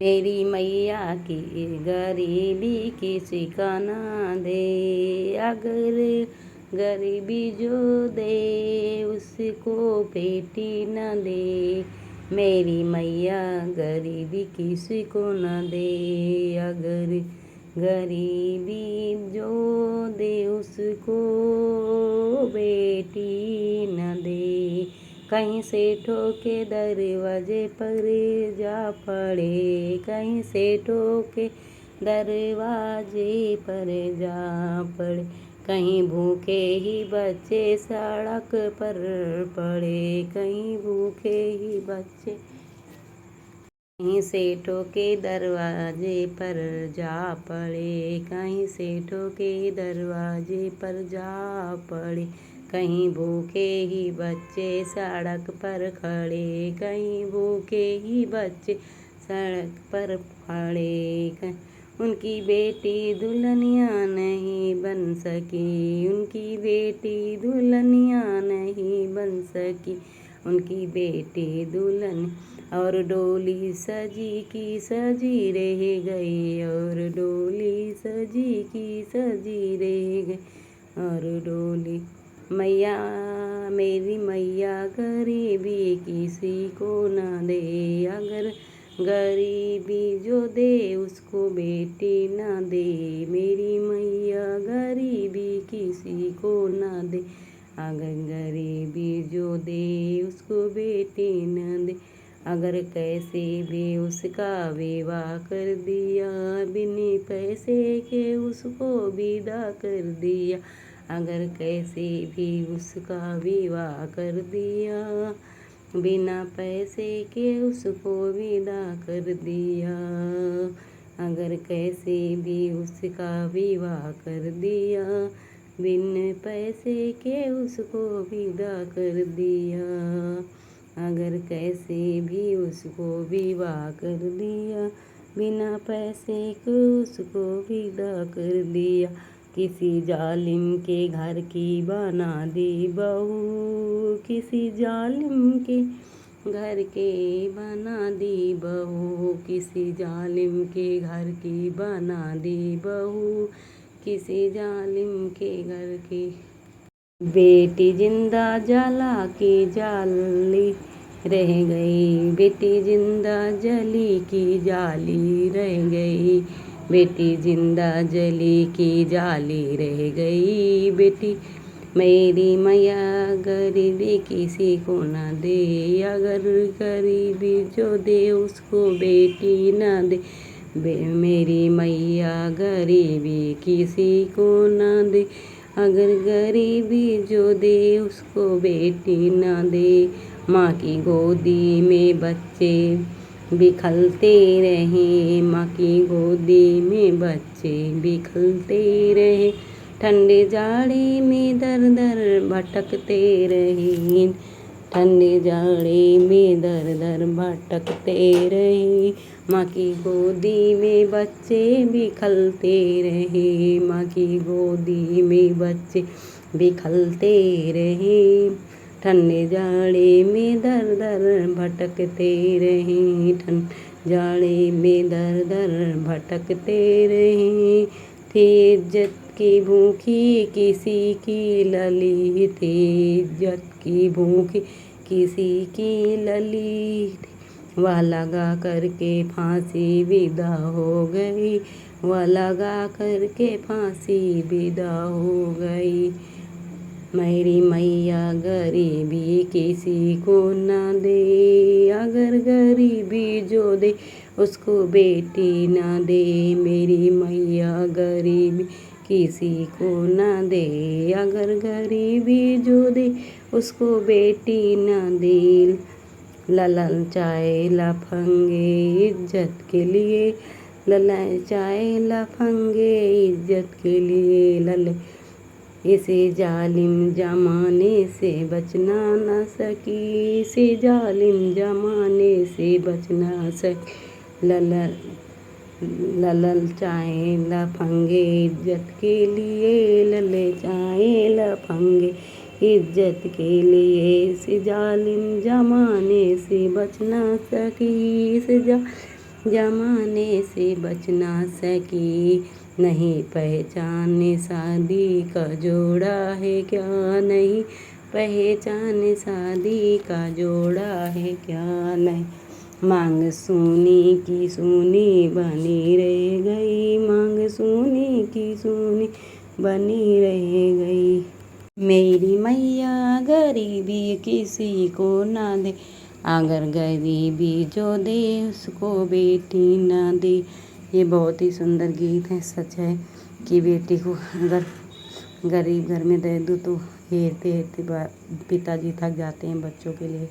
मेरी मैया की गरीबी किसी का ना दे, अगर गरीबी जो दे उसको बेटी न दे। मेरी मैया गरीबी किसी को न दे, अगर गरीबी जो दे उसको बेटी न दे। कहीं से ठोके दरवाजे पर जा पड़े, कहीं से ठोके दरवाजे पर जा पड़े। कहीं भूखे ही बच्चे सड़क पर पड़े, कहीं भूखे ही बच्चे कहीं से ठोके दरवाजे पर जा पड़े, कहीं से ठोके दरवाजे पर जा पड़े। कहीं भूखे ही बच्चे सड़क पर खड़े, कहीं भूखे ही बच्चे सड़क पर खड़े। उनकी बेटी दुल्हनिया नहीं बन सकी, उनकी बेटी दुल्हनिया नहीं बन सकी। उनकी बेटी दुल्हन और डोली सजी की सजी रह गई, और डोली सजी की सजी रह गई, और डोली। मैया मेरी मैया गरीबी किसी को न दे, अगर गरीबी जो दे उसको बेटी न दे। मेरी मैया गरीबी किसी को न दे, अगर गरीबी जो दे उसको बेटी न दे। अगर कैसे भी उसका विवाह कर दिया, बिना पैसे के उसको विदा कर दिया। अगर कैसे भी उसका विवाह कर दिया, बिना पैसे के उसको विदा कर दिया। अगर कैसे भी उसका विवाह कर दिया, बिन पैसे के उसको विदा कर दिया। अगर कैसे भी उसको विवाह कर दिया, बिना पैसे के उसको विदा कर दिया। किसी जालिम के घर की बना दी बहू, किसी जालिम के घर के बना दी बहू, किसी जालिम के घर की बना दी बहू, किसी जालिम के घर की। बेटी जिंदा जला की जाली रह गई, बेटी जिंदा जली की जाली रह गई। बेटी जिंदा जली की जाली रह गई। बेटी मेरी मैया गरीबी किसी को न दे, अगर गरीबी जो दे उसको बेटी न दे। मेरी मैया गरीबी किसी को न दे, अगर गरीबी जो दे उसको बेटी न दे। माँ की गोदी में बच्चे बिखलते रहे, माँ की गोदी में बच्चे बिखलते रहे। ठंडे जाड़े में दर दर भटकते रहे, ठंडे जाड़े में दर दर भटकते रहे। माँ की गोदी में बच्चे बिखलते रहे, माँ की गोदी में बच्चे बिखलते रहे। ठंडे जाड़े में दर दर भटकते रहे, ठंडे जाड़े में दर दर भटकते रहे। थी इज्जत की भूखी किसी की लली, थी इज्जत की भूखी किसी की लली। वह लगा करके फांसी विदा हो गई, वह लगा करके फांसी विदा हो गई। मेरी मैया गरीबी किसी को न दे, अगर गरीबी जो दे उसको बेटी न दे। मेरी मैया गरीबी किसी को न दे, अगर गरीबी जो दे उसको बेटी न दे। ललचाए लफंगे इज्जत के लिए, ललचाए लफंगे इज्जत के लिए। इसे जालिम जमाने से बचना न सकी, इसे जालिम जमाने से बचना सकी। ललचाए लफंगे इज्जत के लिए, ललचाए लफंगे इज्जत के लिए। इस जालिम जमाने से बच ना सकी, इस जमाने से बच ना सकी, नहीं पहचाने शादी का जोड़ा है क्या, नहीं पहचाने शादी का जोड़ा है क्या, नहीं मांग सोनी की सोनी बनी रह गई, मांग सोनी की सोनी बनी रह गई। मेरी मैया गरीबी किसी को ना दे, अगर गरीबी जो दे उसको बेटी ना दे। ये बहुत ही सुंदर गीत है। सच है कि बेटी को अगर गरीब घर में दे दूँ तो हेरते हेरते पिताजी थक जाते हैं बच्चों के लिए।